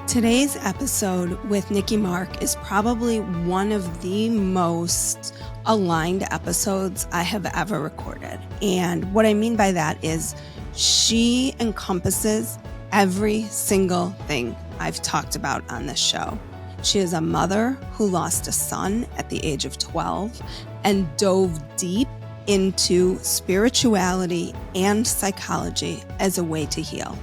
Today's episode with Nikki Mark is probably one of the most aligned episodes I have ever recorded. And what I mean by that is she encompasses every single thing I've talked about on this show. She is a mother who lost a son at the age of 12 and dove deep into spirituality and psychology as a way to heal.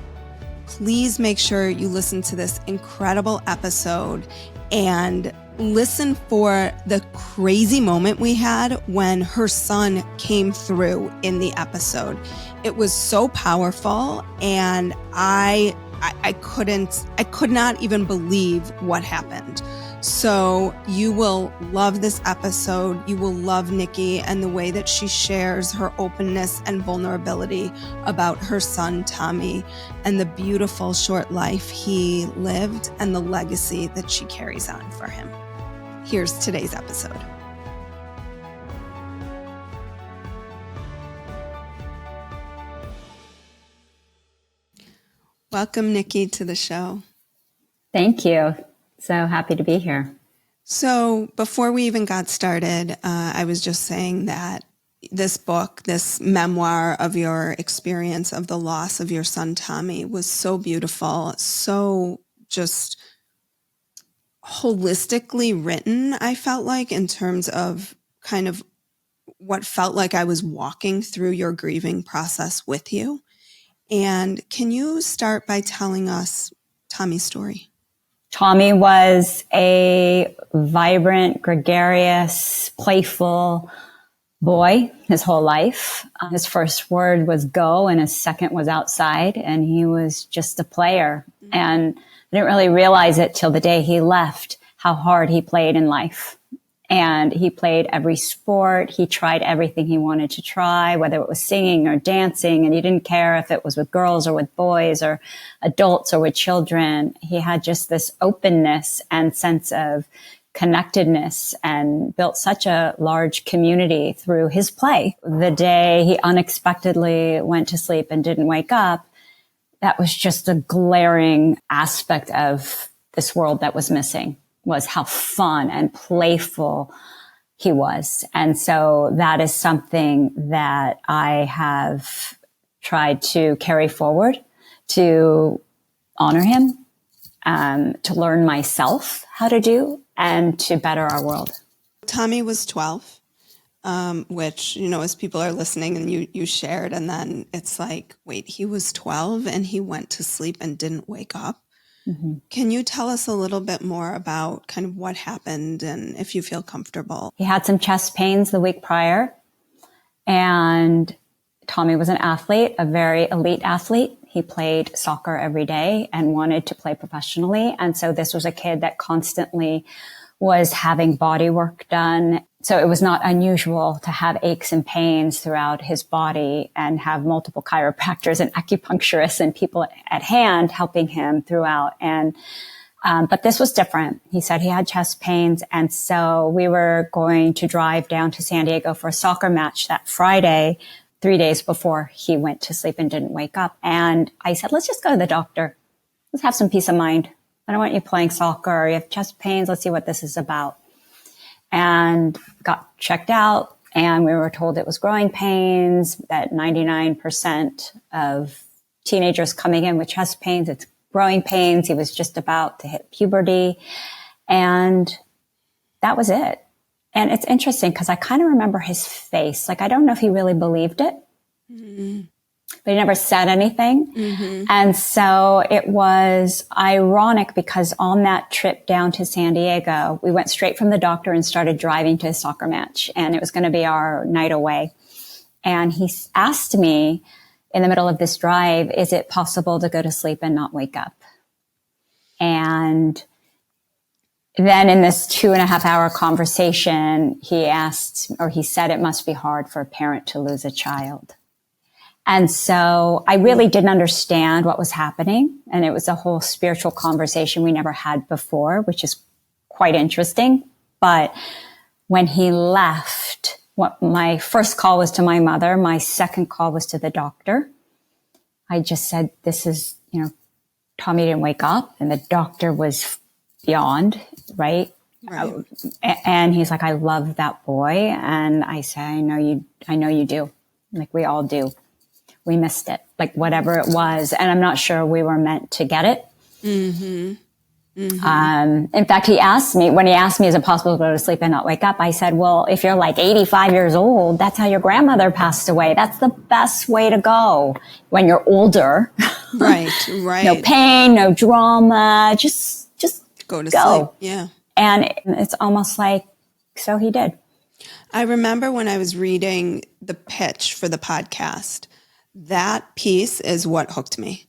Please make sure you listen to this incredible episode and listen for the crazy moment we had when her son came through in the episode. It was so powerful, and I could not even believe what happened. So you will love this episode. You will love Nikki and the way that she shares her openness and vulnerability about her son, Tommy, and the beautiful short life he lived and the legacy that she carries on for him. Here's today's episode. Welcome, Nikki, to the show. Thank you. So happy to be here. So before we even got started, I was just saying that this book, this memoir of your experience of the loss of your son, Tommy, was so beautiful, so just holistically written, I felt like, in terms of kind of what felt like I was walking through your grieving process with you. And can you start by telling us Tommy's story? Tommy was a vibrant, gregarious, playful boy his whole life. His first word was go and his second was outside, and he was just a player. Mm-hmm. And I didn't really realize it till the day he left how hard he played in life. And he played every sport. He tried everything he wanted to try, whether it was singing or dancing. And he didn't care if it was with girls or with boys or adults or with children. He had just this openness and sense of connectedness and built such a large community through his play. The day he unexpectedly went to sleep and didn't wake up, that was just a glaring aspect of this world that was missing. Was how fun and playful he was. And so that is something that I have tried to carry forward, to honor him, to learn myself how to do, and to better our world. Tommy was 12, which, you know, as people are listening and you shared, and then it's like, wait, he was 12 and he went to sleep and didn't wake up. Mm-hmm. Can you tell us a little bit more about kind of what happened and if you feel comfortable? He had some chest pains the week prior, and Tommy was an athlete, a very elite athlete. He played soccer every day and wanted to play professionally. And so this was a kid that constantly was having body work done. So it was not unusual to have aches and pains throughout his body and have multiple chiropractors and acupuncturists and people at hand helping him throughout. And, but this was different. He said he had chest pains. And so we were going to drive down to San Diego for a soccer match that Friday, 3 days before he went to sleep and didn't wake up. And I said, let's just go to the doctor. Let's have some peace of mind. I don't want you playing soccer. You have chest pains. Let's see what this is about. And got checked out, and we were told it was growing pains, that 99% of teenagers coming in with chest pains, it's growing pains. He was just about to hit puberty. And that was it. And it's interesting because I kind of remember his face. Like, I don't know if he really believed it. Mm-hmm. But he never said anything. Mm-hmm. And so it was ironic because on that trip down to San Diego, we went straight from the doctor and started driving to a soccer match. And it was going to be our night away. And he asked me in the middle of this drive, is it possible to go to sleep and not wake up? And then in this 2.5 hour conversation, he said it must be hard for a parent to lose a child. And so I really didn't understand what was happening. And it was a whole spiritual conversation we never had before, which is quite interesting. But when he left, my first call was to my mother. My second call was to the doctor. I just said, this is, Tommy didn't wake up, and the doctor was beyond, right? Right. And he's like, I love that boy. And I say, I know you do. Like, we all do. We missed it, like whatever it was. And I'm not sure we were meant to get it. Mm-hmm. Mm-hmm. In fact, when he asked me, is it possible to go to sleep and not wake up? I said, well, if you're like 85 years old, that's how your grandmother passed away. That's the best way to go when you're older. Right, right. No pain, no drama, just go to sleep. Yeah. And it's almost like, so he did. I remember when I was reading the pitch for the podcast, that piece is what hooked me.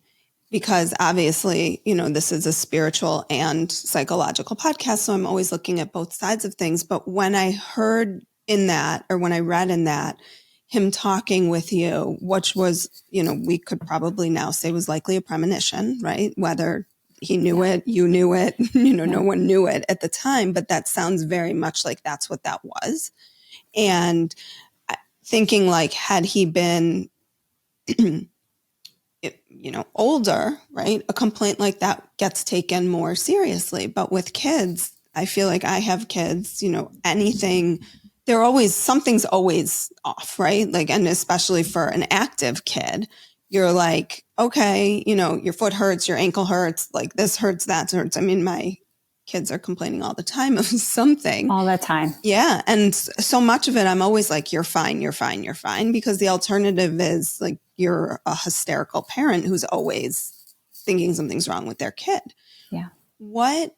Because obviously, this is a spiritual and psychological podcast, so I'm always looking at both sides of things. But when I heard in that, or when I read in that, him talking with you, which was, we could probably now say was likely a premonition, right? Whether he knew it, you knew it, no one knew it at the time, but that sounds very much like that's what that was. And thinking like, had he been older, right? A complaint like that gets taken more seriously. But with kids, I feel like I have kids, anything, something's always off, right? Like, and especially for an active kid, you're like, okay, your foot hurts, your ankle hurts, like this hurts, that hurts. I mean, my kids are complaining all the time of something. All the time. Yeah. And so much of it, I'm always like, you're fine, you're fine, you're fine. Because the alternative is like, you're a hysterical parent who's always thinking something's wrong with their kid. Yeah. What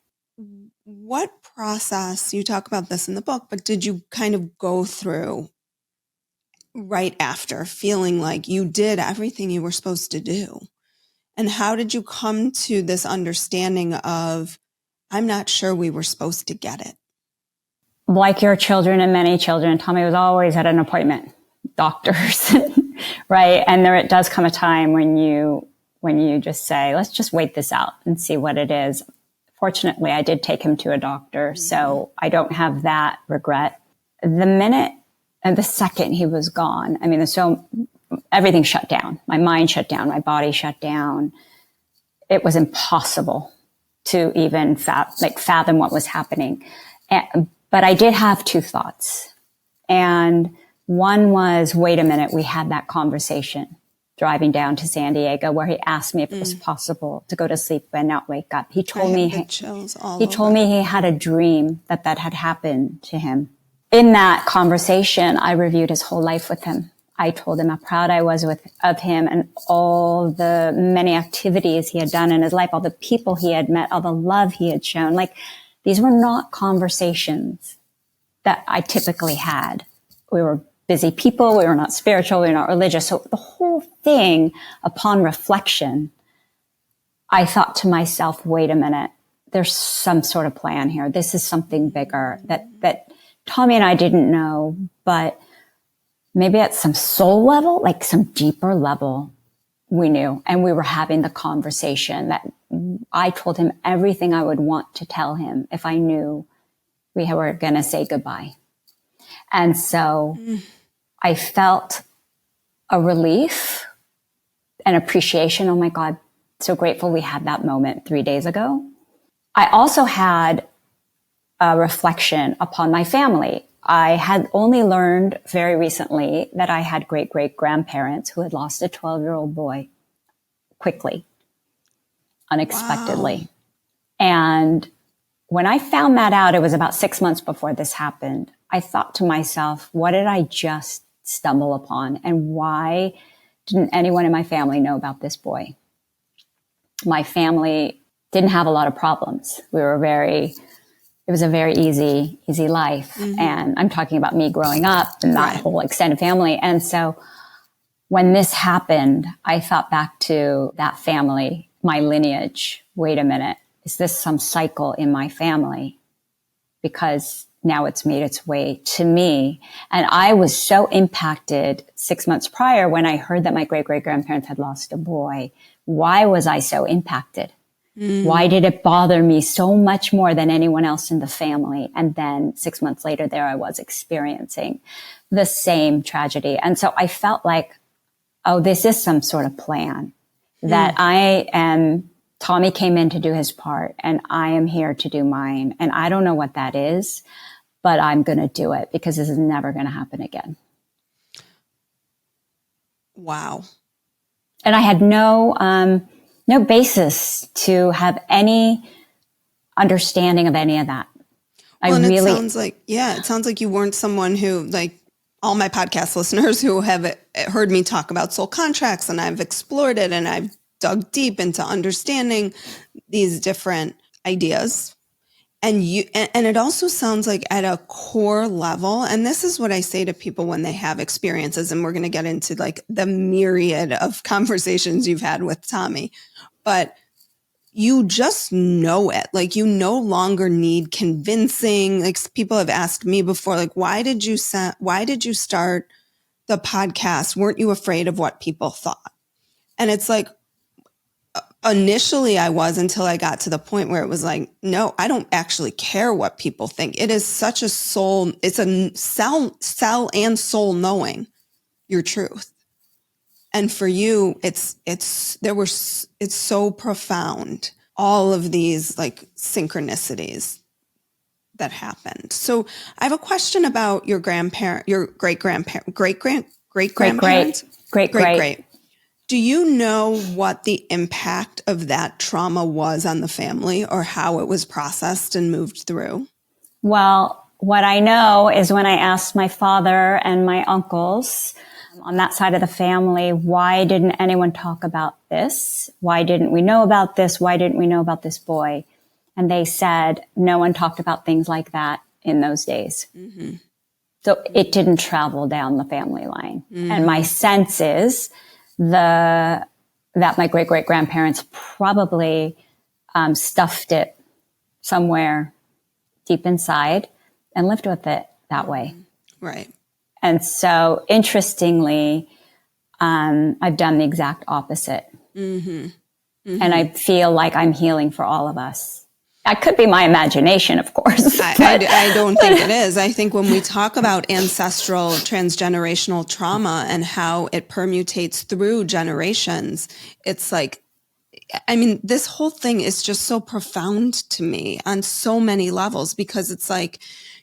process, you talk about this in the book, but did you kind of go through right after feeling like you did everything you were supposed to do? And how did you come to this understanding of, I'm not sure we were supposed to get it? Like your children and many children, Tommy was always at an appointment, doctors, right? And there does come a time when you just say, let's just wait this out and see what it is. Fortunately, I did take him to a doctor, so I don't have that regret. The second he was gone, I mean, everything shut down. My mind shut down. My body shut down. It was impossible to even fathom what was happening. But I did have two thoughts. And one was, wait a minute, we had that conversation driving down to San Diego where he asked me if it was possible to go to sleep and not wake up. He told me he had a dream that had happened to him. In that conversation, I reviewed his whole life with him. I told him how proud I was of him and all the many activities he had done in his life, all the people he had met, all the love he had shown. Like, these were not conversations that I typically had. We were busy people. We were not spiritual. We were not religious. So the whole thing, upon reflection, I thought to myself, wait a minute, there's some sort of plan here. This is something bigger that Tommy and I didn't know, but maybe at some soul level, like some deeper level, we knew. And we were having the conversation that I told him everything I would want to tell him if I knew we were going to say goodbye. And so I felt a relief and appreciation. Oh my God, so grateful we had that moment 3 days ago. I also had a reflection upon my family. I had only learned very recently that I had great-great-grandparents who had lost a 12-year-old boy quickly, unexpectedly. Wow. And when I found that out, it was about 6 months before this happened. I thought to myself, what did I just stumble upon? And why didn't anyone in my family know about this boy? My family didn't have a lot of problems. It was a very easy life. Mm-hmm. And I'm talking about me growing up and that whole extended family. And so when this happened, I thought back to that family, my lineage. Wait a minute. Is this some cycle in my family? Because now it's made its way to me. And I was so impacted 6 months prior when I heard that my great-great-grandparents had lost a boy. Why was I so impacted? Why did it bother me so much more than anyone else in the family? And then 6 months later, there I was experiencing the same tragedy. And so I felt like, oh, this is some sort of plan that I am Tommy came in to do his part and I am here to do mine. And I don't know what that is, but I'm going to do it because this is never going to happen again. Wow. And I had no basis to have any understanding of any of that. It sounds like you weren't someone who, like all my podcast listeners who have heard me talk about soul contracts, and I've explored it and I've dug deep into understanding these different ideas. And it also sounds like at a core level, and this is what I say to people when they have experiences, and we're going to get into like the myriad of conversations you've had with Tommy, but you just know it. Like you no longer need convincing. Like people have asked me before, like, why did you start the podcast? Weren't you afraid of what people thought? And it's like, initially I was, until I got to the point where it was like, no, I don't actually care what people think. It is such a soul. It's a cell and soul knowing your truth. And for you, it's so profound. All of these like synchronicities that happened. So I have a question about your grandparent, your great grandparents. Do you know what the impact of that trauma was on the family, or how it was processed and moved through? Well, what I know is when I asked my father and my uncles on that side of the family, why didn't anyone talk about this? Why didn't we know about this? Why didn't we know about this boy? And they said no one talked about things like that in those days. Mm-hmm. So it didn't travel down the family line. Mm-hmm. And my sense is that my great-great-grandparents probably stuffed it somewhere deep inside and lived with it that way. Right. And so interestingly, I've done the exact opposite. Mm-hmm. Mm-hmm. And I feel like I'm healing for all of us. That could be my imagination, of course. I don't think it is. I think when we talk about ancestral transgenerational trauma and how it permutates through generations, it's like, I mean, this whole thing is just so profound to me on so many levels, because it's like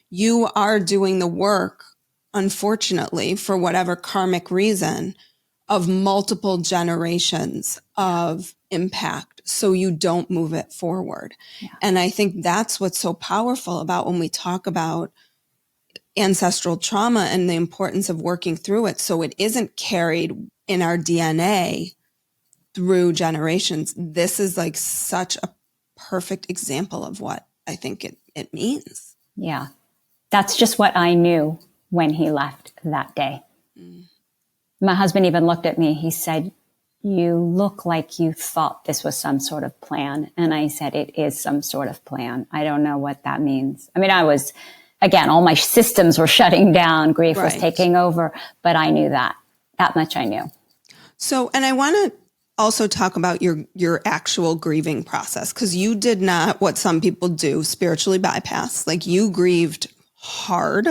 you are doing the work, unfortunately, for whatever karmic reason, of multiple generations of impact, so you don't move it forward. Yeah. And I think that's what's so powerful about when we talk about ancestral trauma and the importance of working through it, so it isn't carried in our DNA through generations. This is like such a perfect example of what I think it means. Yeah. That's just what I knew when he left that day. Mm. My husband even looked at me. He said, "You look like you thought this was some sort of plan." And I said, "It is some sort of plan. I don't know what that means." I mean, I was, again, all my systems were shutting down. Grief was taking over, but I knew that much I knew. So, and I want to also talk about your actual grieving process, because you did not what some people do, spiritually bypass. Like you grieved hard,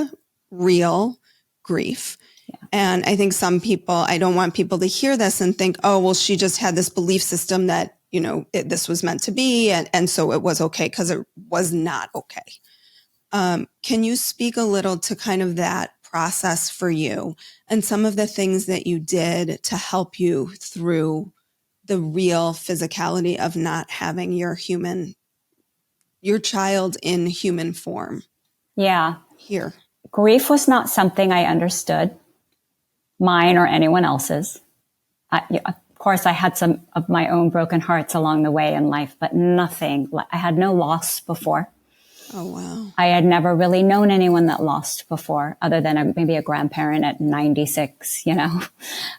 real grief. Yeah. And I think some people, I don't want people to hear this and think, oh, well, she just had this belief system that, you know, this was meant to be. And so it was okay, because it was not okay. Can you speak a little to kind of that process for you and some of the things that you did to help you through the real physicality of not having your child in human form? Yeah. Here. Grief was not something I understood, mine or anyone else's. Of course, I had some of my own broken hearts along the way in life, but nothing. I had no loss before. Oh, wow. I had never really known anyone that lost before, other than maybe a grandparent at 96, you know.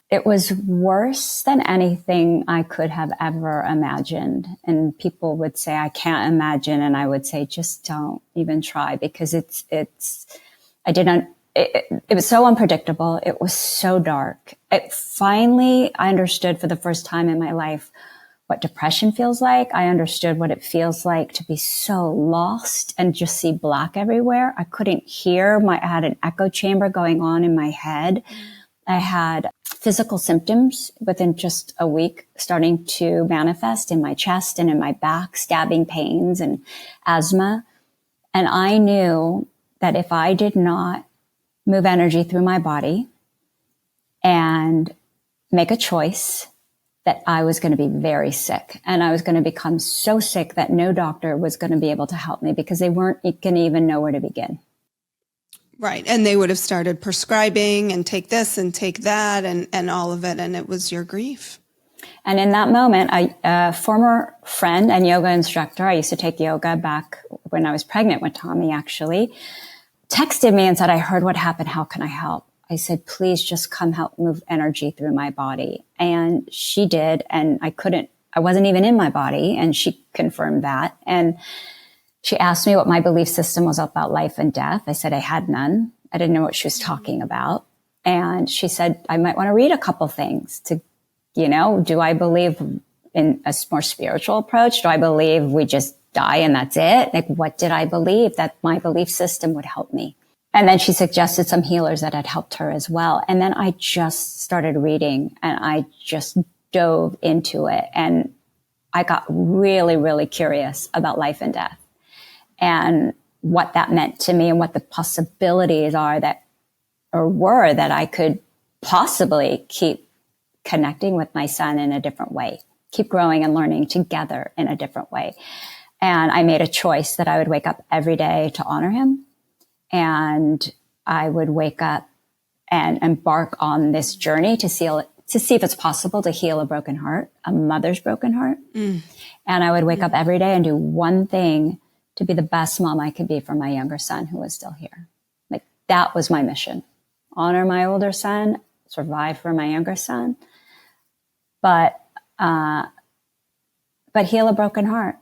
It was worse than anything I could have ever imagined. And people would say, I can't imagine. And I would say, just don't even try, because it was so unpredictable. It was so dark. I understood for the first time in my life what depression feels like. I understood what it feels like to be so lost and just see black everywhere. I couldn't hear. I had an echo chamber going on in my head. I had physical symptoms within just a week starting to manifest in my chest and in my back, stabbing pains and asthma. And I knew that if I did not move energy through my body and make a choice, that I was going to be very sick, and I was going to become so sick that no doctor was going to be able to help me because they weren't going to even know where to begin. Right. And they would have started prescribing and take this and take that and all of it. And it was your grief. And in that moment, a former friend and yoga instructor, I used to take yoga back when I was pregnant with Tommy, actually, texted me and said, I heard what happened. How can I help? I said, please just come help move energy through my body. And she did. And I wasn't even in my body. And she confirmed that. And she asked me what my belief system was about life and death. I said I had none. I didn't know what she was talking about. And she said, I might want to read a couple things to, do I believe in a more spiritual approach? Do I believe we just die and that's it? Like, what did I believe that my belief system would help me? And then she suggested some healers that had helped her as well. And then I just started reading and I just dove into it. And I got really, really curious about life and death and what that meant to me and what the possibilities are that I could possibly keep connecting with my son in a different way, keep growing and learning together in a different way. And I made a choice that I would wake up every day to honor him. And I would wake up and embark on this journey to see if it's possible to heal a broken heart, a mother's broken heart. And I would wake up every day and do one thing to be the best mom I could be for my younger son who was still here. Like, that was my mission. Honor my older son, survive for my younger son, but heal a broken heart,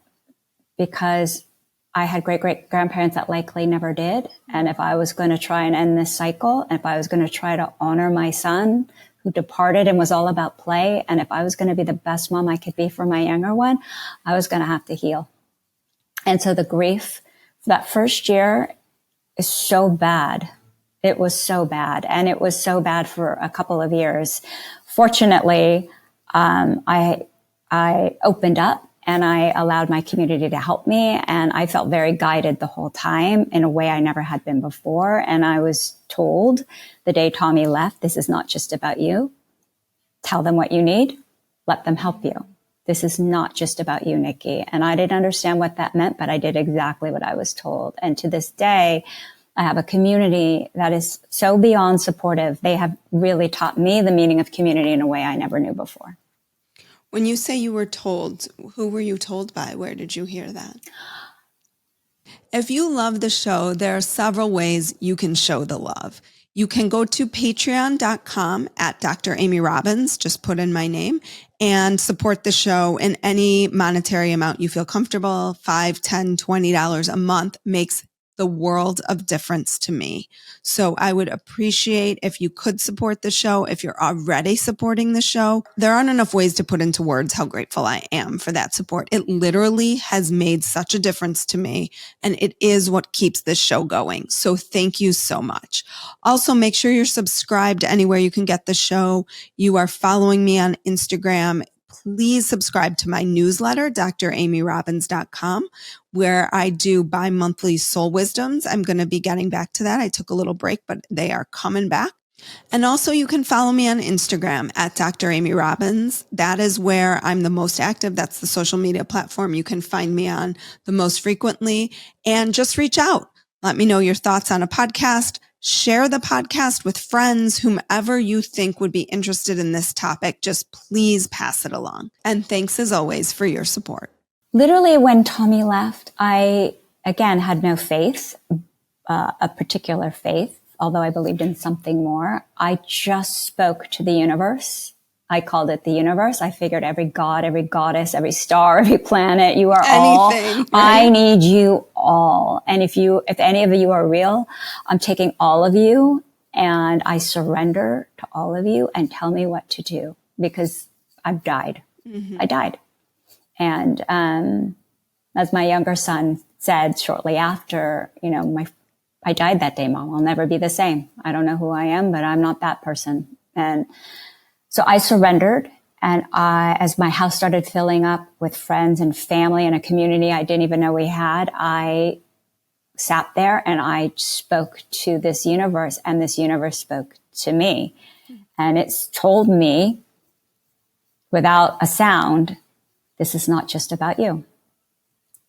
because I had great-great-grandparents that likely never did. And if I was going to try and end this cycle, and if I was going to try to honor my son who departed and was all about play, and if I was going to be the best mom I could be for my younger one, I was going to have to heal. And so the grief for that first year is so bad. It was so bad. And it was so bad for a couple of years. Fortunately, I opened up and I allowed my community to help me. And I felt very guided the whole time in a way I never had been before. And I was told the day Tommy left, this is not just about you. Tell them what you need. Let them help you. This is not just about you, Nikki. And I didn't understand what that meant, but I did exactly what I was told. And to this day, I have a community that is so beyond supportive. They have really taught me the meaning of community in a way I never knew before. When you say you were told, who were you told by? Where did you hear that? If you love the show, there are several ways you can show the love. You can go to patreon.com at Dr. Amy Robbins, just put in my name, and support the show in any monetary amount you feel comfortable. $5, $10, $20 a month makes the world of difference to me. So I would appreciate if you could support the show. If you're already supporting the show, there aren't enough ways to put into words how grateful I am for that support. It literally has made such a difference to me, and it is what keeps this show going. So thank you so much. Also, make sure you're subscribed anywhere you can get the show. You are following me on Instagram. Please subscribe to my newsletter, dramyrobbins.com, where I do bi-monthly soul wisdoms. I'm going to be getting back to that. I took a little break, but they are coming back. And also you can follow me on Instagram at Dr. Amy Robbins. That is where I'm the most active. That's the social media platform you can find me on the most frequently. And just reach out. Let me know your thoughts on a podcast. Share the podcast with friends, whomever you think would be interested in this topic. Just please pass it along. And thanks as always for your support. Literally, when Tommy left, I, again, had no faith, a particular faith, although I believed in something more. I just spoke to the universe. I called it the universe. I figured every god, every goddess, every star, every planet, you are anything, all. right? I need you all. And if any of you are real, I'm taking all of you and I surrender to all of you, and tell me what to do, because I've died. Mm-hmm. I died. And as my younger son said shortly after, I died that day, Mom. I'll never be the same. I don't know who I am, but I'm not that person. And So I surrendered, and as my house started filling up with friends and family and a community I didn't even know we had, I sat there and I spoke to this universe, and this universe spoke to me. And it's told me without a sound, this is not just about you.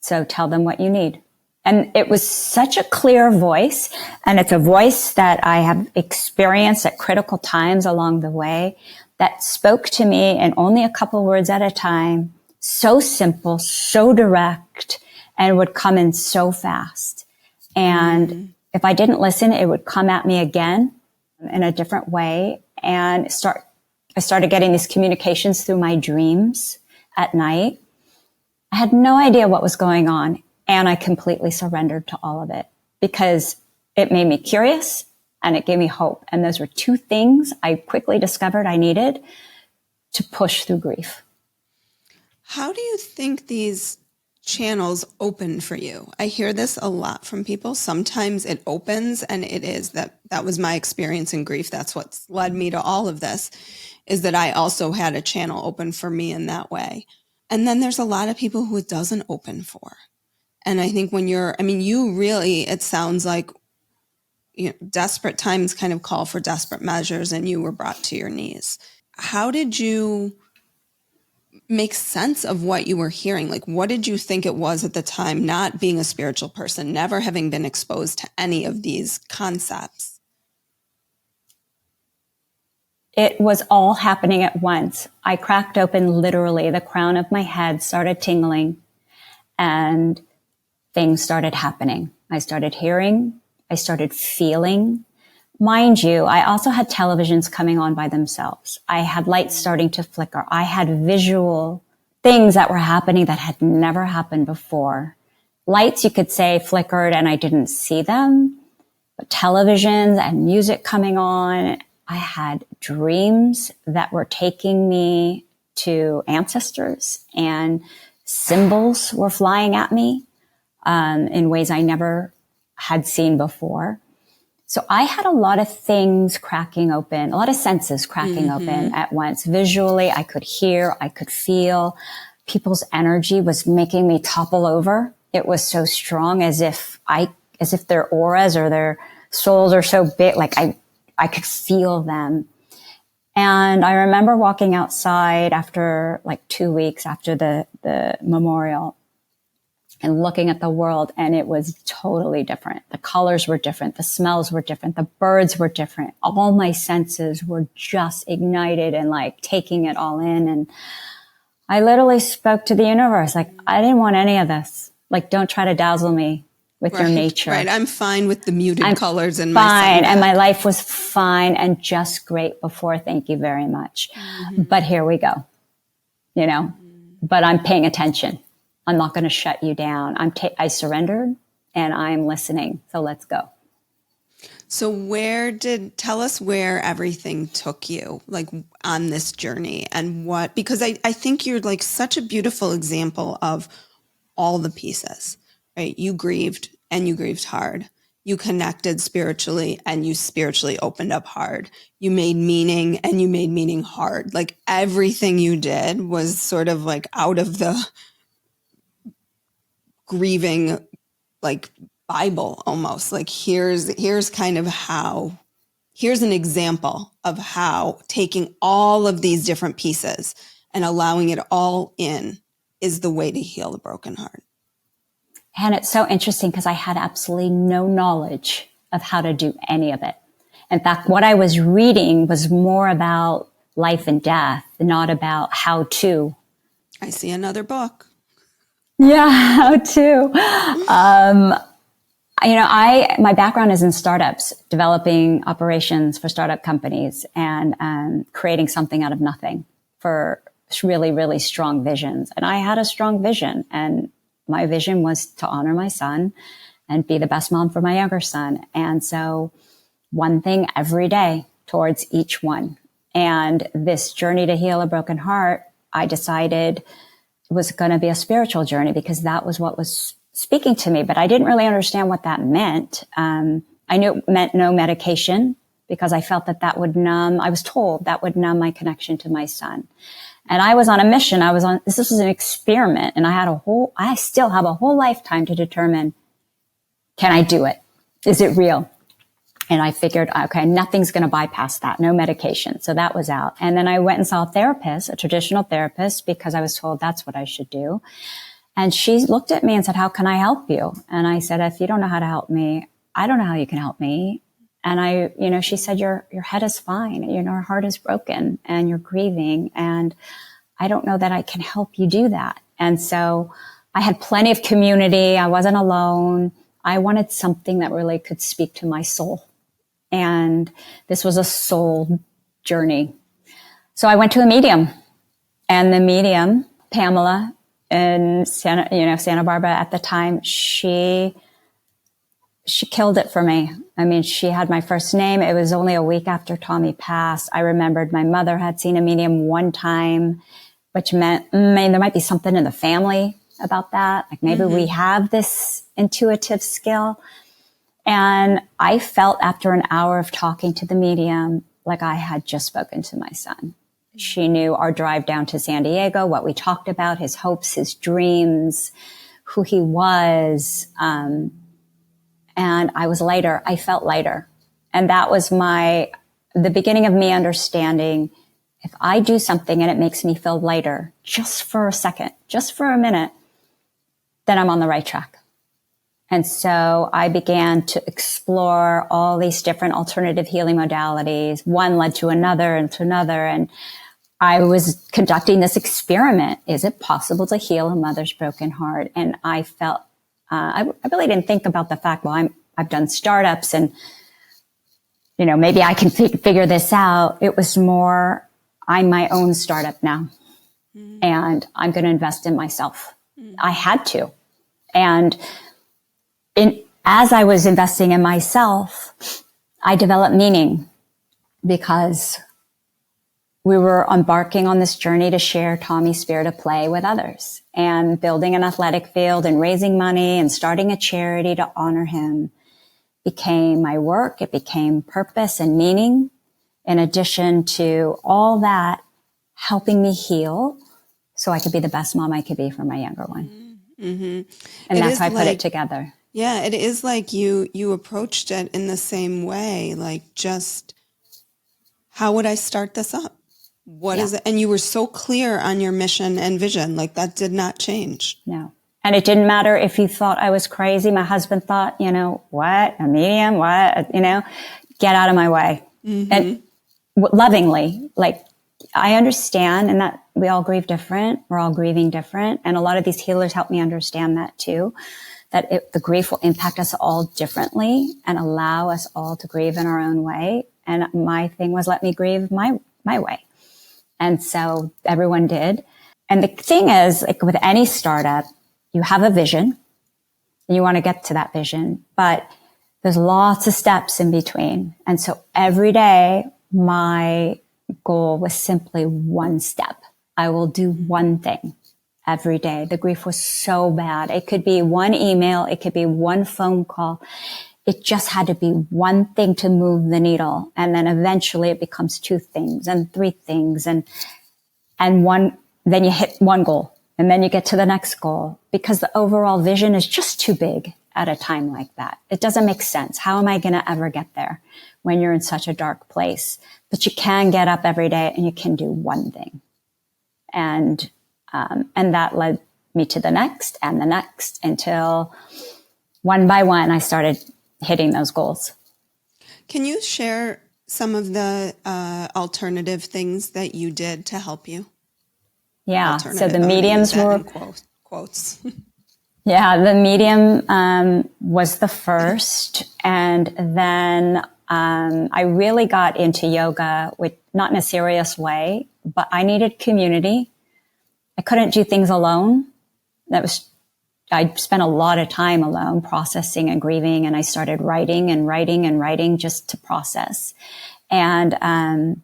So tell them what you need. And it was such a clear voice. And it's a voice that I have experienced at critical times along the way that spoke to me in only a couple words at a time. So simple, so direct, and would come in so fast. And if I didn't listen, it would come at me again in a different way. And I started getting these communications through my dreams at night. I had no idea what was going on, and I completely surrendered to all of it because it made me curious and it gave me hope. And those were two things I quickly discovered I needed to push through grief. How do you think these channels open for you? I hear this a lot from people. Sometimes it opens, and it is that was my experience in grief. That's what's led me to all of this, is that I also had a channel open for me in that way. And then there's a lot of people who it doesn't open for. And I think when you really, it sounds like, desperate times kind of call for desperate measures, and you were brought to your knees. How did you make sense of what you were hearing? Like, what did you think it was at the time, not being a spiritual person, never having been exposed to any of these concepts? It was all happening at once. I cracked open literally. The crown of my head started tingling, and things started happening. I started hearing. I started feeling. Mind you, I also had televisions coming on by themselves. I had lights starting to flicker. I had visual things that were happening that had never happened before. Lights, you could say, flickered and I didn't see them, but televisions and music coming on. I had dreams that were taking me to ancestors, and symbols were flying at me in ways I never had seen before. So I had a lot of things cracking open, a lot of senses cracking open at once. Visually, I could hear, I could feel. People's energy was making me topple over. It was so strong, as if their auras or their souls are so big, like I could feel them. And I remember walking outside after like 2 weeks after the memorial and looking at the world, and it was totally different. The colors were different. The smells were different. The birds were different. All my senses were just ignited and like taking it all in. And I literally spoke to the universe. Like, I didn't want any of this. Like, don't try to dazzle me with your nature. Right. I'm fine with the muted colors in my fine. And my life was fine and just great before. Thank you very much. But here we go, but I'm paying attention. I'm not going to shut you down. I surrendered and I'm listening. So let's go. So tell us where everything took you, like on this journey, and because I think you're like such a beautiful example of all the pieces, right? You grieved, and you grieved hard. You connected spiritually, and you spiritually opened up hard. You made meaning, and you made meaning hard. Like everything you did was sort of like out of the grieving, like Bible almost. Like here's kind of how, here's an example of how taking all of these different pieces and allowing it all in is the way to heal the broken heart. And it's so interesting because I had absolutely no knowledge of how to do any of it. In fact, what I was reading was more about life and death, not about how to. I see another book. Yeah, how to. My background is in startups, developing operations for startup companies and creating something out of nothing for really, really strong visions. And I had a strong vision, and my vision was to honor my son and be the best mom for my younger son. And so one thing every day towards each one. And this journey to heal a broken heart, I decided was going to be a spiritual journey because that was what was speaking to me, but I didn't really understand what that meant. I knew it meant no medication because I felt that would I was told that would numb my connection to my son. And I was on a mission. This was an experiment, and I still have a whole lifetime to determine, can I do it? Is it real? And I figured, okay, nothing's going to bypass that. No medication. So that was out. And then I went and saw a therapist, a traditional therapist, because I was told that's what I should do. And she looked at me and said, how can I help you? And I said, if you don't know how to help me, I don't know how you can help me. And she said, your head is fine. Your heart is broken and you're grieving. And I don't know that I can help you do that. And so I had plenty of community. I wasn't alone. I wanted something that really could speak to my soul. And this was a soul journey. So I went to a medium, and the medium, Pamela, in Santa Barbara at the time, she killed it for me. I mean, she had my first name. It was only a week after Tommy passed. I remembered my mother had seen a medium one time, which meant there might be something in the family about that. Like maybe we have this intuitive skill. And I felt after an hour of talking to the medium, like I had just spoken to my son. She knew our drive down to San Diego, what we talked about, his hopes, his dreams, who he was. And I was lighter. I felt lighter. And that was the beginning of me understanding, if I do something and it makes me feel lighter just for a second, just for a minute, then I'm on the right track. And so I began to explore all these different alternative healing modalities. One led to another and to another. And I was conducting this experiment. Is it possible to heal a mother's broken heart? And I felt, I really didn't think about the fact, well, I've done startups and, maybe I can figure this out. It was more, I'm my own startup now, and I'm going to invest in myself. I had to. And as I was investing in myself, I developed meaning, because we were embarking on this journey to share Tommy's spirit of play with others, and building an athletic field and raising money and starting a charity to honor him became my work. It became purpose and meaning, in addition to all that helping me heal so I could be the best mom I could be for my younger one. And that's how I put it together. Yeah, it is like you approached it in the same way, like just, how would I start this up? What is it? And you were so clear on your mission and vision, like that did not change. No. And it didn't matter if he thought I was crazy. My husband thought, what, a medium, what, get out of my way. And lovingly, like, I understand, and that we all grieve different. We're all grieving different. And a lot of these healers help me understand that too, that the grief will impact us all differently and allow us all to grieve in our own way. And my thing was, let me grieve my way. And so everyone did. And the thing is, like with any startup, you have a vision and you want to get to that vision, but there's lots of steps in between. And so every day, my goal was simply one step. I will do one thing every day. The grief was so bad. It could be one email. It could be one phone call. It just had to be one thing to move the needle. And then eventually it becomes two things and three things. And then you hit one goal and then you get to the next goal, because the overall vision is just too big at a time like that. It doesn't make sense. How am I going to ever get there when you're in such a dark place? But you can get up every day and you can do one thing. And that led me to the next and the next, until one by one, I started hitting those goals. Can you share some of the alternative things that you did to help you? Yeah. So the mediums were quotes. Yeah, the medium was the first, and then I really got into yoga, with not in a serious way, but I needed community. I couldn't do things alone. I spent a lot of time alone processing and grieving, and I started writing just to process. And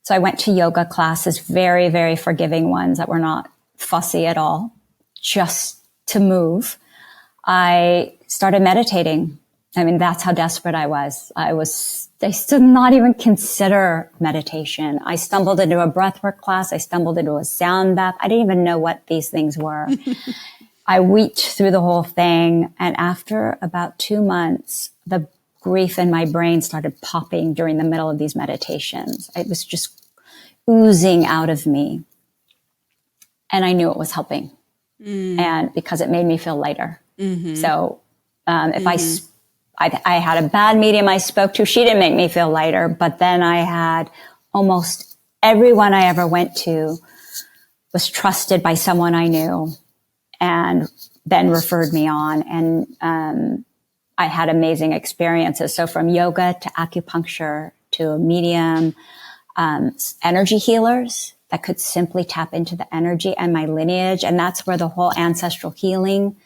so I went to yoga classes, very, very forgiving ones that were not fussy at all, just to move. I started meditating. I mean, that's how desperate I was. I did not even consider meditation. I stumbled into a breathwork class. I stumbled into a sound bath. I didn't even know what these things were. I weeped through the whole thing. And after about 2 months, the grief in my brain started popping during the middle of these meditations. It was just oozing out of me. And I knew it was helping. And because it made me feel lighter. So if I had a bad medium I spoke to, she didn't make me feel lighter. But then I had almost everyone I ever went to was trusted by someone I knew and then referred me on. And I had amazing experiences. So from yoga to acupuncture to a medium, energy healers that could simply tap into the energy and my lineage. And that's where the whole ancestral healing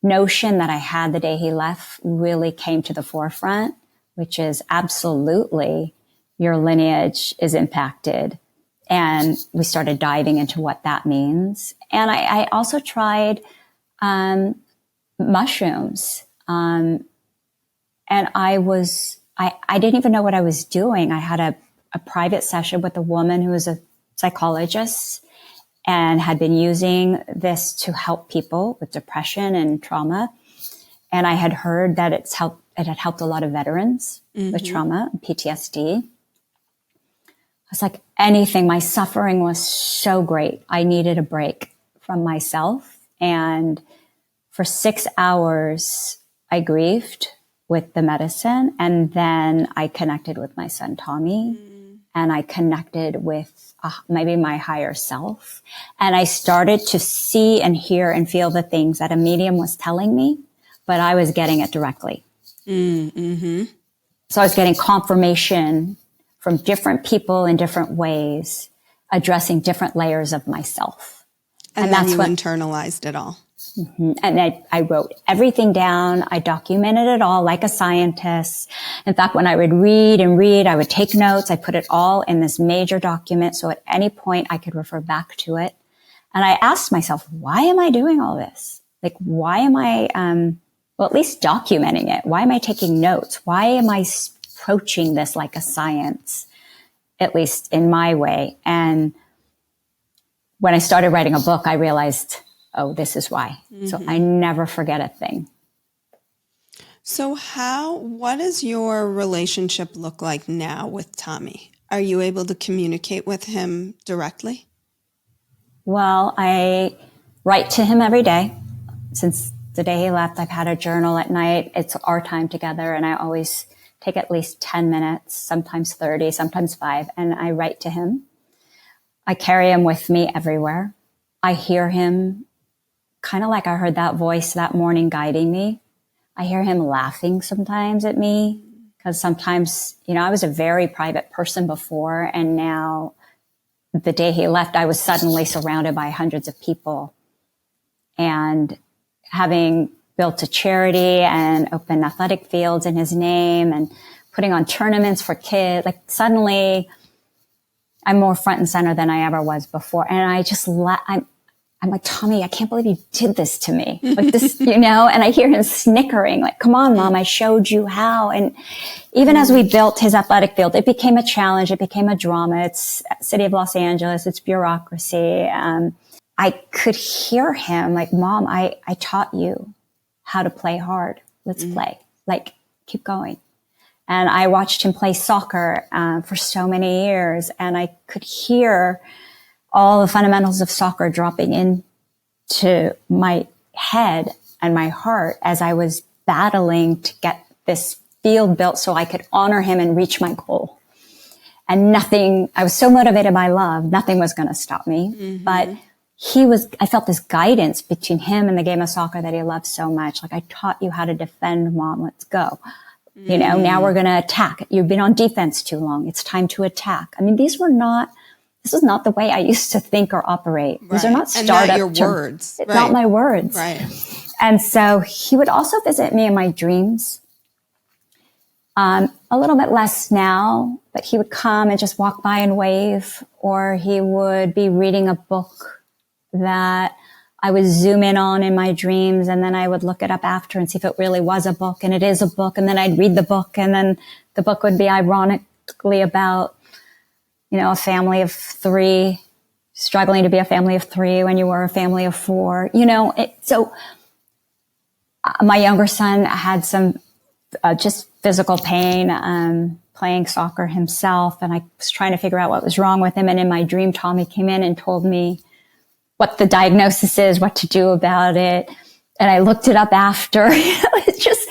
notion that I had the day he left really came to the forefront, which is absolutely your lineage is impacted. And we started diving into what that means. And I also tried mushrooms. And I didn't even know what I was doing. I had a private session with a woman who was a psychologist and had been using this to help people with depression and trauma. And I had heard that it had helped a lot of veterans with trauma and PTSD. I was like, anything, my suffering was so great. I needed a break from myself. And for 6 hours, I grieved with the medicine. And then I connected with my son, Tommy, and I connected with maybe my higher self. And I started to see and hear and feel the things that a medium was telling me, but I was getting it directly. So I was getting confirmation from different people in different ways, addressing different layers of myself. And then you internalized it all. And I wrote everything down. I documented it all like a scientist. In fact, when I would read, I would take notes. I put it all in this major document. So at any point I could refer back to it. And I asked myself, why am I doing all this? Like, why am I, at least documenting it? Why am I taking notes? Why am I approaching this like a science, at least in my way? And when I started writing a book, I realized, oh, this is why. So I never forget a thing. So what does your relationship look like now with Tommy? Are you able to communicate with him directly? Well, I write to him every day. Since the day he left, I've had a journal at night. It's our time together. And I always take at least 10 minutes, sometimes 30, sometimes 5. And I write to him. I carry him with me everywhere. I hear him kind of like I heard that voice that morning guiding me. I hear him laughing sometimes at me because sometimes, I was a very private person before. And now the day he left, I was suddenly surrounded by hundreds of people. And having built a charity and opened athletic fields in his name and putting on tournaments for kids, like suddenly I'm more front and center than I ever was before. And I just, I'm like, Tommy, I can't believe you did this to me. Like this, and I hear him snickering, like, come on, Mom, I showed you how. And even as we built his athletic field, it became a challenge. It became a drama. It's City of Los Angeles. It's bureaucracy. I could hear him like, Mom, I taught you how to play hard. Let's play. Like, keep going. And I watched him play soccer for so many years. And I could hear all the fundamentals of soccer dropping into my head and my heart as I was battling to get this field built so I could honor him and reach my goal. And I was so motivated by love, nothing was going to stop me. But I felt this guidance between him and the game of soccer that he loved so much. Like, I taught you how to defend, Mom, let's go. Now we're going to attack. You've been on defense too long. It's time to attack. I mean, this is not the way I used to think or operate. Right. These are not startup and not your words. It's not my words. Right. And so he would also visit me in my dreams. A little bit less now, but he would come and just walk by and wave, or he would be reading a book that I would zoom in on in my dreams, and then I would look it up after and see if it really was a book, and it is a book, and then I'd read the book, and then the book would be ironically about, a family of 3 struggling to be a family of 3 when you were a family of 4, so my younger son had some just physical pain, playing soccer himself. And I was trying to figure out what was wrong with him. And in my dream, Tommy came in and told me what the diagnosis is, what to do about it. And I looked it up after. It's just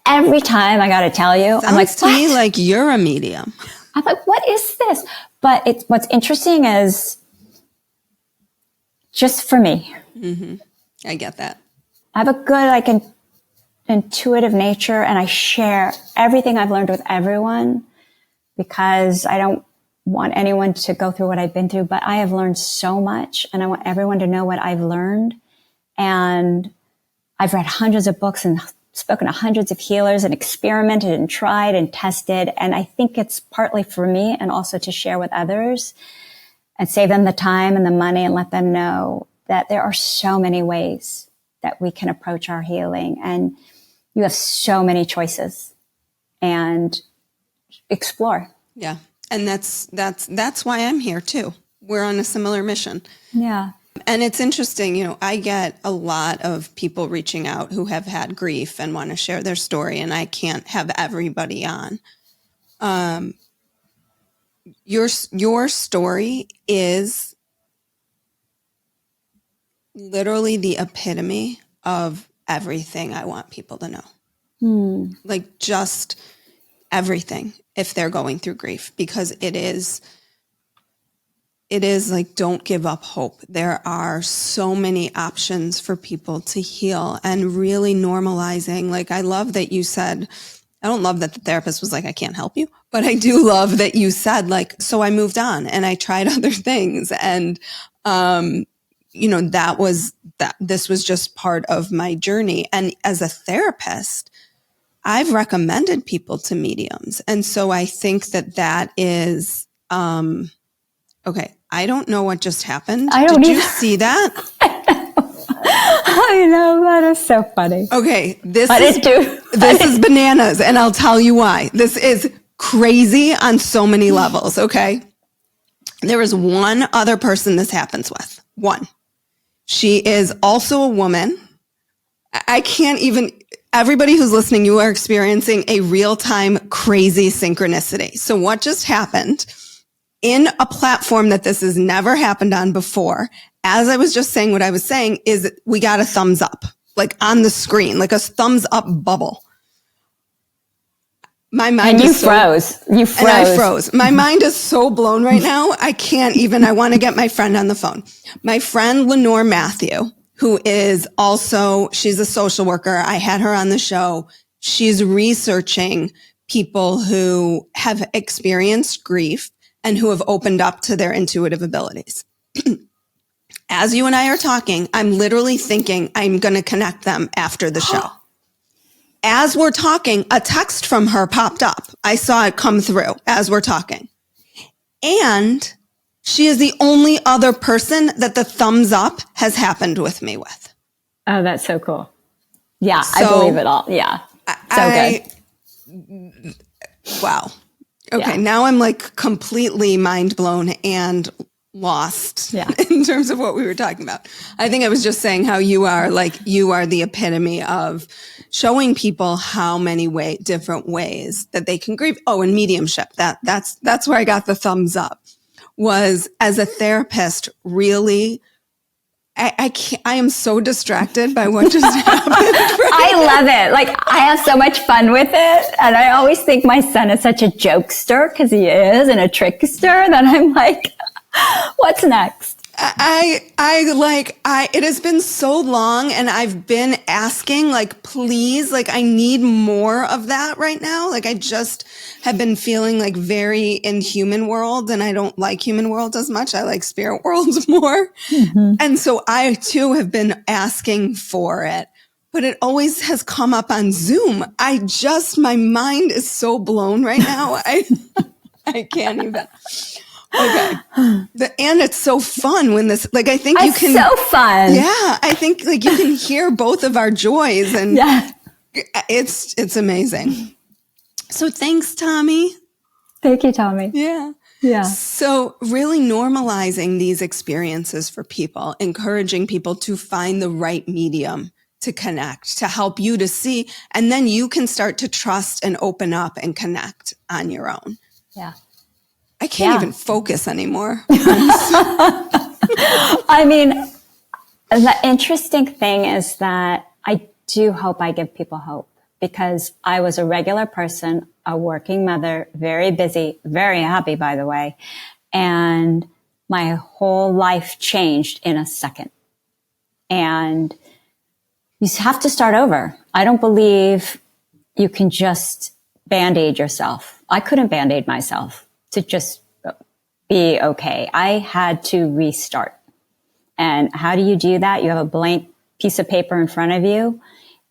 every time, I got to tell you, I'm like, to me, like you're a medium. I'm like, what is this? But what's interesting is just for me. Mm-hmm. I get that. I have a good, intuitive nature, and I share everything I've learned with everyone because I don't want anyone to go through what I've been through, but I have learned so much, and I want everyone to know what I've learned. And I've read hundreds of books and spoken to hundreds of healers and experimented and tried and tested. And I think it's partly for me and also to share with others and save them the time and the money and let them know that there are so many ways that we can approach our healing. And you have so many choices, and explore. Yeah. And that's why I'm here too. We're on a similar mission. Yeah. And it's interesting, I get a lot of people reaching out who have had grief and want to share their story, and I can't have everybody on. Your story is literally the epitome of everything I want people to know. Like just everything if they're going through grief, because it is like, don't give up hope. There are so many options for people to heal, and really normalizing. Like, I love that you said, I don't love that the therapist was like, I can't help you, but I do love that you said, like, so I moved on and I tried other things. And, this was just part of my journey. And as a therapist, I've recommended people to mediums. And so I think that is, okay. I don't know what just happened. Did you see that? I know. That is so funny. Okay. This is bananas. And I'll tell you why. This is crazy on so many levels. Okay. There is one other person this happens with. One. She is also a woman. I can't even, everybody who's listening, you are experiencing a real-time crazy synchronicity. So what just happened in a platform that this has never happened on before, as I was just saying what I was saying, is we got a thumbs up, like on the screen, like a thumbs up bubble. My mind and froze. You froze. And I froze. My mind is so blown right now. I can't even, I want to get my friend on the phone. My friend, Lenore Matthew, who is also, she's a social worker. I had her on the show. She's researching people who have experienced grief and who have opened up to their intuitive abilities. As you and I are talking, I'm literally thinking I'm going to connect them after the show. As we're talking, a text from her popped up. I saw it come through as we're talking. And she is the only other person that the thumbs up has happened with me with. Oh, that's so cool. Yeah, so, I believe it all. Yeah. Good. Wow. Okay, Now I'm like completely mind blown and lost in terms of what we were talking about. I think I was just saying how you are the epitome of showing people how many different ways that they can grieve. Oh, and mediumship. That's where I got the thumbs up. Was as a therapist, really, I am so distracted by what just happened. I love it. Like, I have so much fun with it. And I always think my son is such a jokester, because he is, and a trickster, that I'm like, what's next? It has been so long, and I've been asking, like, please, like, I need more of that right now. Like, I just have been feeling like very in human world, and I don't like human world as much. I like spirit worlds more. Mm-hmm. And so I too have been asking for it, but it always has come up on Zoom. My mind is so blown right now. I can't even. Okay. And it's so fun when this, like, I think it's so fun. Yeah. I think like you can hear both of our joys and it's amazing. So thanks, Tommy. Thank you, Tommy. Yeah. Yeah. So really normalizing these experiences for people, encouraging people to find the right medium to connect, to help you to see, and then you can start to trust and open up and connect on your own. Yeah. I can't even focus anymore. I mean, the interesting thing is that I do hope I give people hope, because I was a regular person, a working mother, very busy, very happy, by the way. And my whole life changed in a second. And you have to start over. I don't believe you can just Band-Aid yourself. I couldn't Band-Aid myself to just be okay. I had to restart. And how do you do that? You have a blank piece of paper in front of you,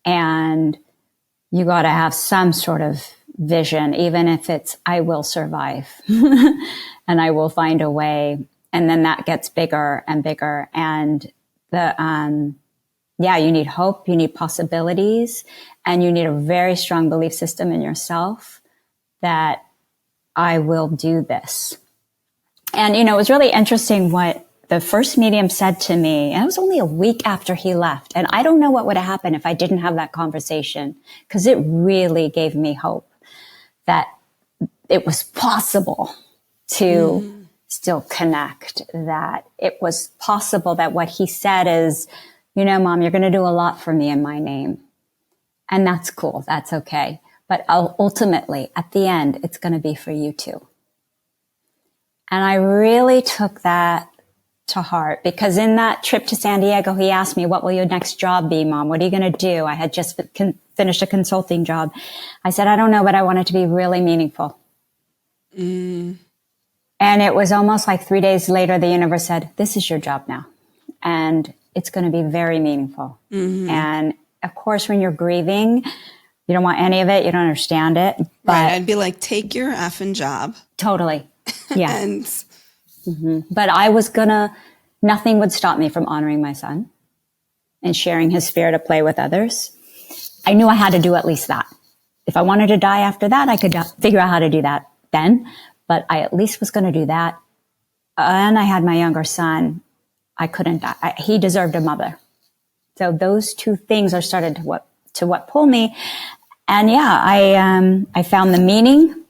and you got to have some sort of vision, even if it's, I will survive and I will find a way. And then that gets bigger and bigger. And you need hope, you need possibilities, and you need a very strong belief system in yourself that I will do this. And, it was really interesting what the first medium said to me. And it was only a week after he left. And I don't know what would have happened if I didn't have that conversation, because it really gave me hope that it was possible to still connect, that it was possible that what he said is, Mom, you're going to do a lot for me in my name. And that's cool. That's okay. But ultimately, at the end, it's going to be for you too. And I really took that to heart, because in that trip to San Diego, he asked me, what will your next job be, Mom? What are you going to do? I had just finished a consulting job. I said, I don't know, but I want it to be really meaningful. And it was almost like 3 days later, the universe said, this is your job now. And it's going to be very meaningful. And of course, when you're grieving, you don't want any of it. You don't understand it. But right. I'd be like, take your effing job. Totally. Yeah. And But nothing would stop me from honoring my son and sharing his spirit of play with others. I knew I had to do at least that. If I wanted to die after that, I could figure out how to do that then, but I at least was going to do that. And I had my younger son. I couldn't die. He deserved a mother. So those two things are started to what pull me. And I found the meaning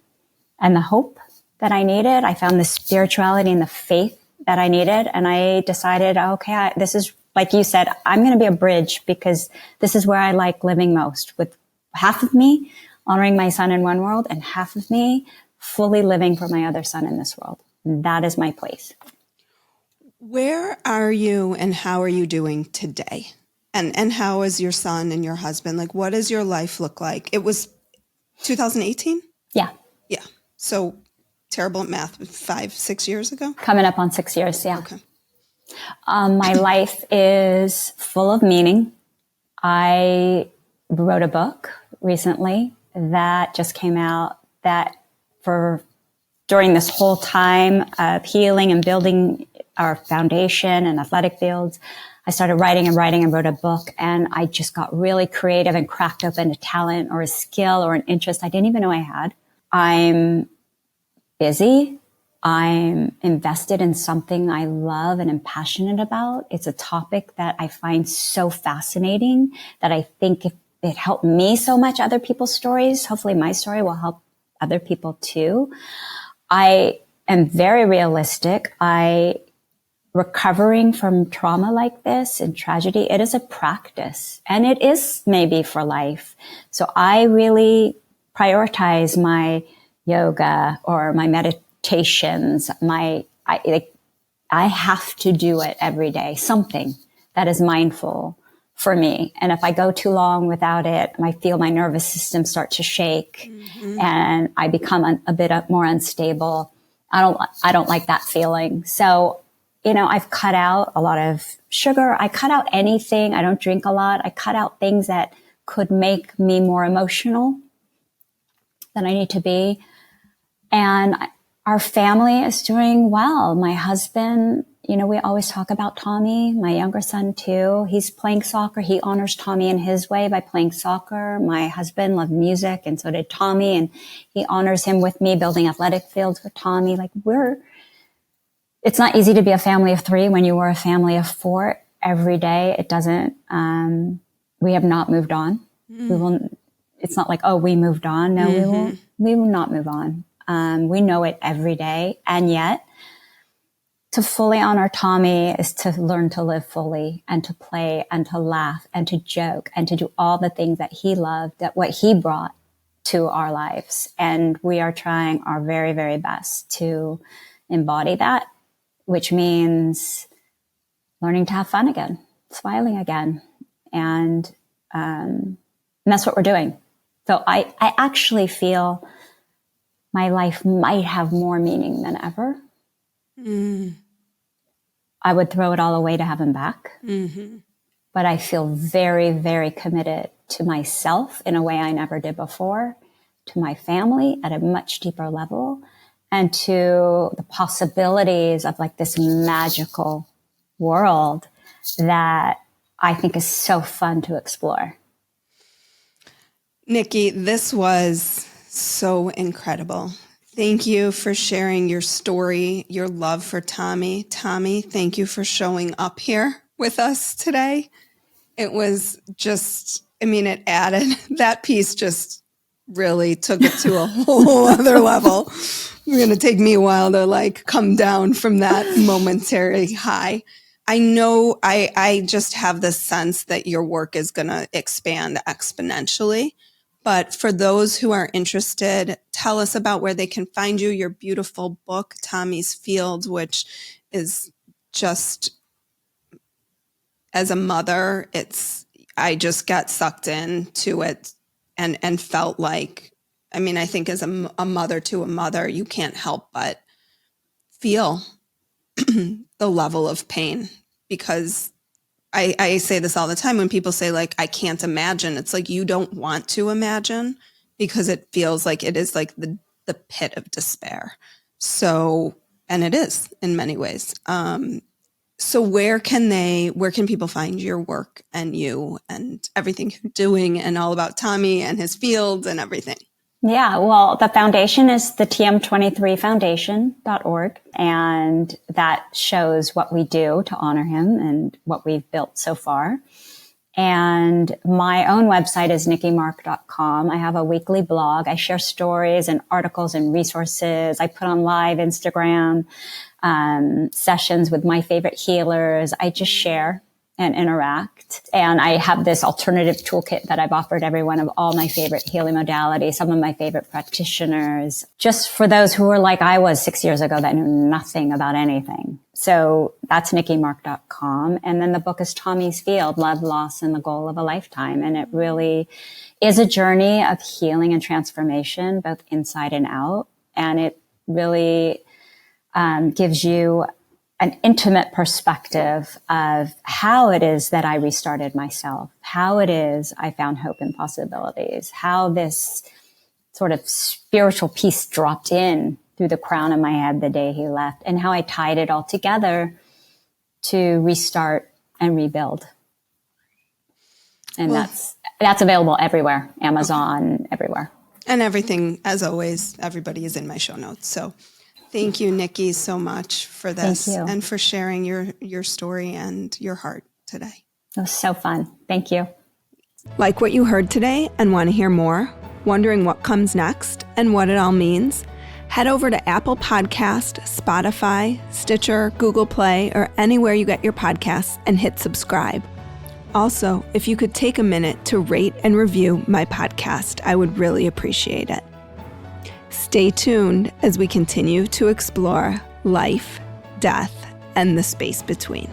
and the hope that I needed. I found the spirituality and the faith that I needed. And I decided, okay, this is, like you said, I'm going to be a bridge, because this is where I like living most, with half of me honoring my son in one world and half of me fully living for my other son in this world. That is my place. Where are you and how are you doing today? And how is your son and your husband? Like, what does your life look like? It was 2018? Yeah. Yeah. So terrible at math, 5-6 years ago? Coming up on 6 years, yeah. Okay. My life is full of meaning. I wrote a book recently that just came out, that during this whole time of healing and building our foundation and athletic fields, I started writing and wrote a book, and I just got really creative and cracked open a talent or a skill or an interest I didn't even know I had. I'm busy. I'm invested in something I love and am passionate about. It's a topic that I find so fascinating that I think if it helped me so much, other people's stories, hopefully my story will help other people too. I am very realistic. Recovering from trauma like this and tragedy, it is a practice, and it is maybe for life. So I really prioritize my yoga or my meditations. I have to do it every day, something that is mindful for me. And if I go too long without it, I feel my nervous system start to shake and I become a bit more unstable. I don't like that feeling. So, I've cut out a lot of sugar. I cut out anything. I don't drink a lot. I cut out things that could make me more emotional than I need to be. And Our family is doing well. My husband, we always talk about Tommy, my younger son too. He's playing soccer. He honors Tommy in his way by playing soccer. My husband loved music, and so did Tommy. And he honors him with me, building athletic fields with Tommy. It's not easy to be a family of 3 when you were a family of 4 every day. It doesn't, we have not moved on. It's not like, oh, we moved on. No, we will not move on. We know it every day. And yet, to fully honor Tommy is to learn to live fully and to play and to laugh and to joke and to do all the things that he loved, that what he brought to our lives. And we are trying our very, very best to embody that, which means learning to have fun again, smiling again. And that's what we're doing. So I actually feel my life might have more meaning than ever. I would throw it all away to have him back. But I feel very, very committed to myself in a way I never did before, to my family at a much deeper level, and to the possibilities of like this magical world that I think is so fun to explore. Nikki, this was so incredible. Thank you for sharing your story, your love for Tommy. Tommy, thank you for showing up here with us today. It was just, it added, that piece just really took it to a whole other level. It's going to take me a while to come down from that momentary high. I know I just have this sense that your work is going to expand exponentially. But for those who are interested, tell us about where they can find you, your beautiful book, Tommy's Field, which is just, as a mother, I just got sucked into it and felt like, I think as a mother to a mother, you can't help but feel the level of pain, because I say this all the time when people say I can't imagine. It's like you don't want to imagine because it feels like it is like the pit of despair. So, and it is in many ways. So where can people find your work and you and everything you're doing and all about Tommy and his fields and everything? Yeah, well, the foundation is the tm23foundation.org, and that shows what we do to honor him and what we've built so far. And my own website is nikkimark.com. I have a weekly blog. I share stories and articles and resources. I put on live Instagram sessions with my favorite healers. I just share and interact. And I have this alternative toolkit that I've offered everyone of all my favorite healing modalities, some of my favorite practitioners, just for those who were like I was 6 years ago that knew nothing about anything. So that's nikkimark.com. And then the book is Tommy's Field, Love, Loss, and the Goal of a Lifetime. And it really is a journey of healing and transformation, both inside and out. And it really gives you an intimate perspective of how it is that I restarted myself, how it is I found hope and possibilities, how this sort of spiritual piece dropped in through the crown of my head the day he left, and how I tied it all together to restart and rebuild. And that's available everywhere, Amazon, everywhere. And everything, as always, everybody is in my show notes. So thank you, Nikki, so much for this and for sharing your story and your heart today. It was so fun. Thank you. Like what you heard today and want to hear more? Wondering what comes next and what it all means? Head over to Apple Podcast, Spotify, Stitcher, Google Play, or anywhere you get your podcasts and hit subscribe. Also, if you could take a minute to rate and review my podcast, I would really appreciate it. Stay tuned as we continue to explore life, death, and the space between.